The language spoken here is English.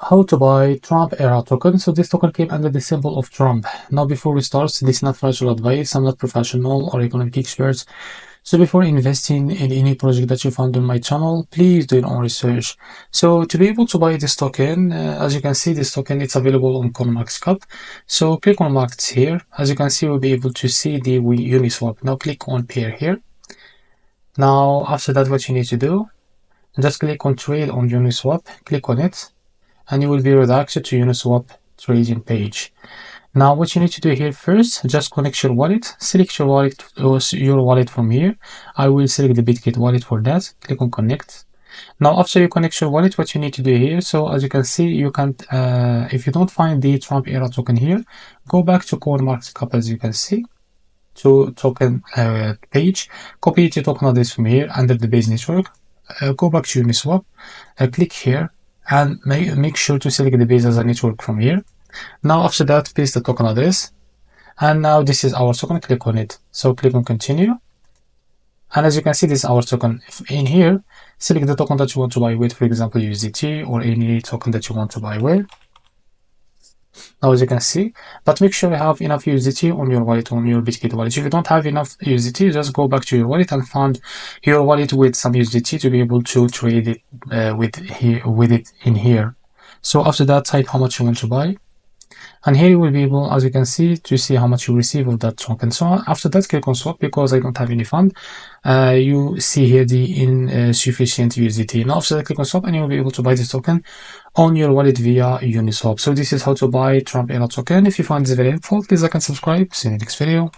How to buy Trump era token. So this token came under the symbol of Trump. Now before we start, this is not financial advice. I'm not professional or economic expert. So before investing in any project that you found on my channel, please do your own research. So to be able to buy this token, as you can see, this token it's available on CoinMarketCap. So click on markets here. As you can see, we'll be able to see the Uniswap. Now click on pair here. Now after that, what you need to do, just click on trade on Uniswap. Click on it, and you will be redirected to Uniswap trading page. Now what you need to do here first, just connect your wallet, select your wallet from here. I will select the Bitkit wallet for that. Click on connect. Now after you connect your wallet, what you need to do here, so as you can see, you can if you don't find the Trump era token here, go back to CoinMarketCap, as you can see, to token page, copy the token address from here under the base network, go back to Uniswap, click here, and make sure to select the base as a network from here. Now after that, paste the token address, and now this is our token. Click on it. So click on continue, and as you can see, this is our token. In here, select the token that you want to buy with, for example USDT or any token that you want to buy with. Now as you can see, but make sure you have enough USDT on your wallet, on your Bitkit wallet. If you don't have enough USDT, just go back to your wallet and find your wallet with some USDT to be able to trade it with it in here. So after that, type how much you want to buy, and here you will be able, as you can see, to see how much you receive of that token. So after that, click on swap, because I don't have any fund. You see here the insufficient USDT. Now after that, click on swap, and you will be able to buy this token on your wallet via Uniswap. So this is how to buy Trump era token. If you find this very helpful, please like and subscribe. See you in the next video.